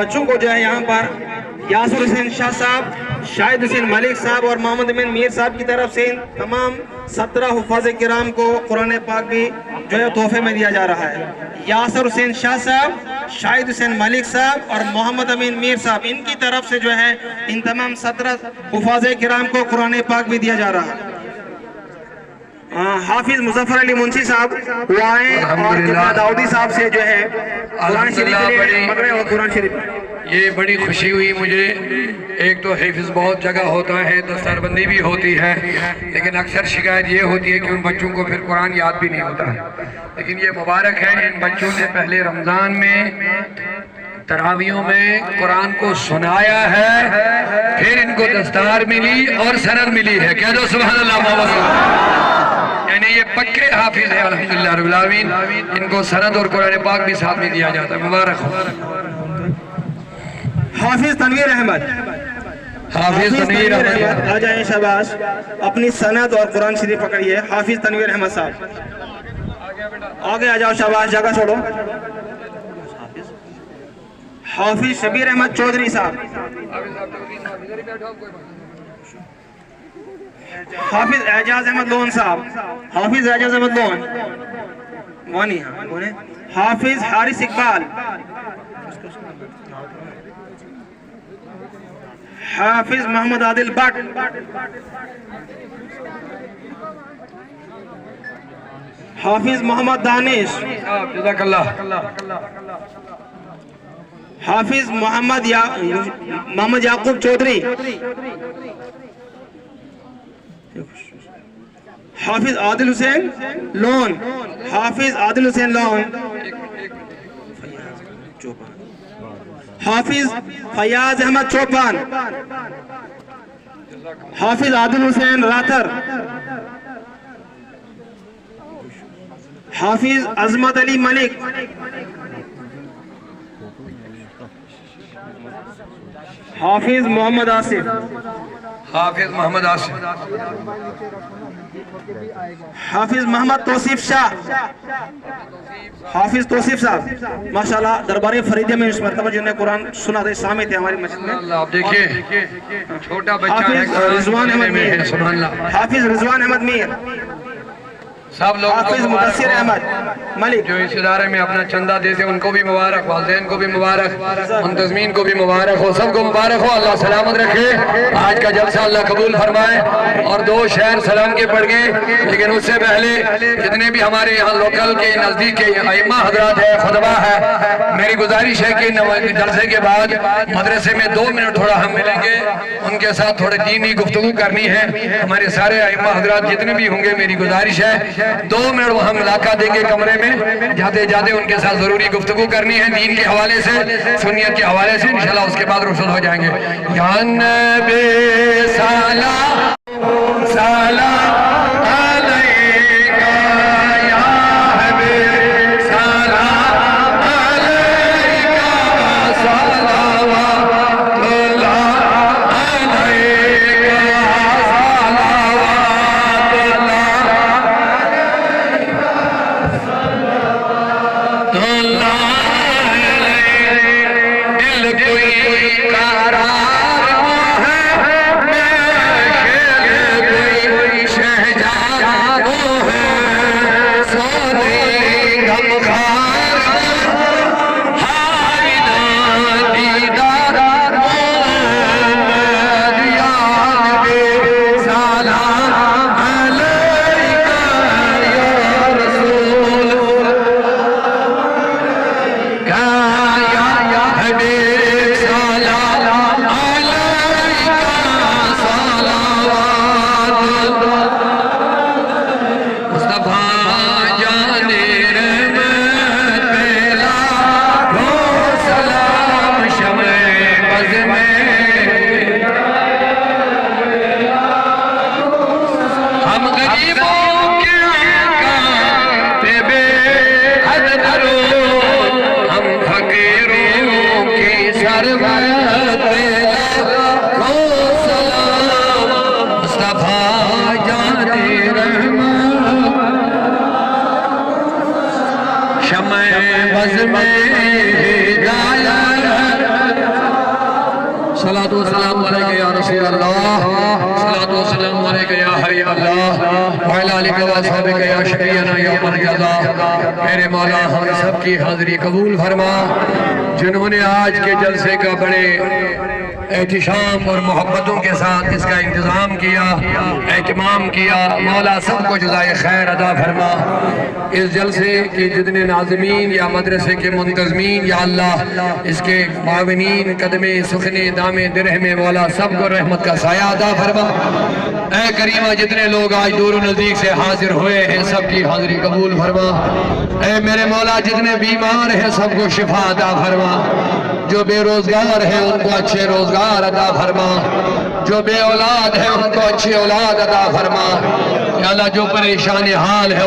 बच्चों को जो है यहाँ पर यासर हुसैन शाह साहब, शाहिद हुसैन मलिक साहब और मोहम्मद अमीन मीर साहब की तरफ से तमाम 17 हुफ़ाज़ किराम को कुरान पाक भी जो है तोहफे में दिया जा रहा है। यासर हुसैन शाह साहब, शाहिद हुसैन मलिक साहब और मोहम्मद अमीन मीर साहब, इनकी तरफ से जो है इन तमाम 17 हुफ़ाज़ किराम को कुरान पाक भी दिया जा रहा है। हाफिज मुजफ्फर अली मुंशी साहब वो आए और दाऊदी साहब से जो है कुरान शरीफ। ये बड़ी खुशी हुई मुझे। एक तो हिफ्ज़ बहुत जगह होता है, दस्तरबंदी भी होती है, लेकिन अक्सर शिकायत ये होती है कि उन बच्चों को फिर कुरान याद भी नहीं होता है। लेकिन ये मुबारक है, इन बच्चों ने पहले रमज़ान में तरावियों में कुरान को सुनाया है, फिर इनको दस्तार मिली और सनद मिली है। कह दो सुभान अल्लाह। यानी ये पक्के हाफिज है अल्हम्दुलिल्लाह रब्बिल आलमीन। इनको सनद और कुरान पाक भी साथ में दिया जाता है। मुबारक हो। हाफिज तनवीर अहमद, हाफिज तनवीर अहमद आ जाए शाबाश, अपनी सनद और कुरान शरीफ पकड़िए। हाफिज तनवीर अहमद साहब आगे आ जाओ, शाबाश, जगह छोड़ो। हाफिज शबीर अहमद चौधरी साहब, हाफिज एजाज अहमद लोन साहब, हाफिज एजाज अहमद लोन वानी, हाफिज हारिस इकबाल, हाफिज मोहम्मद आदिल भट्ट, हाफिज मोहम्मद दानिश, हाफिज मोहम्मद याकूब चौधरी, हाफिज आदिल हुसैन लोन, हाफिज आदिल हुसैन लोन, हाफिज फयाज अहमद चौपान, हाफिज आदिल हुसैन राथर, हाफिज अजमत अली मलिक, हाफिज मोहम्मद आसिफ, हाफिज मोहम्मद आसिफ, हाफिज मोहम्मद तौसीफ शाह, हाफिज तौसीफ साहब माशाल्लाह दरबार फरीदिया में इस मरतबा जिन्होंने कुरान सुना था, शामिल थे हमारी मस्जिद में। आप देखिए छोटा बच्चा है, रिजवान अहमद मीर, हाफिज रिजवान अहमद मीर, सब लोग, हाफिज मुदस्सिर अहमद मलिक जो इस इदारे में अपना चंदा देते हैं उनको भी मुबारक, वालिदैन को भी मुबारक, मुंतज़मीन को भी मुबारक हो, सबको मुबारक हो। अल्लाह सलामत रखे। आज का जलसा अल्लाह कबूल फरमाए। और 2 शहर सलाम के पड़ गए, लेकिन उससे पहले जितने भी हमारे यहाँ लोकल के नज़दीक के अइम्मा हज़रात है, खुतबा है, मेरी गुजारिश है कि जलसे के बाद मदरसे में 2 मिनट थोड़ा हम मिलेंगे, उनके साथ थोड़ी दीनी गुफ्तगू करनी है। हमारे सारे अइम्मा हज़रात जितने भी होंगे, मेरी गुजारिश है 2 मिनट वहाँ मुलाका देंगे कमरे में, जाते जाते उनके साथ जरूरी गुफ्तगू करनी है दीन के हवाले से, सुन्नियत के हवाले से। इंशाल्लाह उसके बाद रुखसत हो जाएंगे। या नबी सलाम सलाम शम्मे बज़ में गाया सलातो सलाम अलैका या रसूल अल्लाह, सलातो सलाम अलैका या हबीब अल्लाह, व अला आलिका व असहाबिका या शफीअना यौमल क़ज़ा। मेरे मौला हम सब की हाज़िरी कबूल फरमा, जिन्होंने आज के जलसे का बड़े एहतिशाम और मोहब्बतों के साथ इसका इंतज़ाम किया, एहतमाम किया, मौला सबको जज़ाए खैर अदा फरमा। इस जलसे के जितने नाज़मीन या मदरसे के मुंतज़मीन या अल्लाह इसके माविनीन कदमे सुखने दामे दिरहमे मौला सबको रहमत का साया अदा फरमा। ऐ करीमा जितने लोग आज दूर नज़दीक से हाजिर हुए हैं सबकी हाज़िरी कबूल फरमा। ऐ मेरे मौला जितने बीमार हैं सबको शिफा अदा फरमा। जो बेरोजगार है उनको अच्छे रोजगार अदा फरमा, जो बे औलाद है उनको अच्छी औलाद अदा फरमा। या अल्लाह जो परेशान हाल है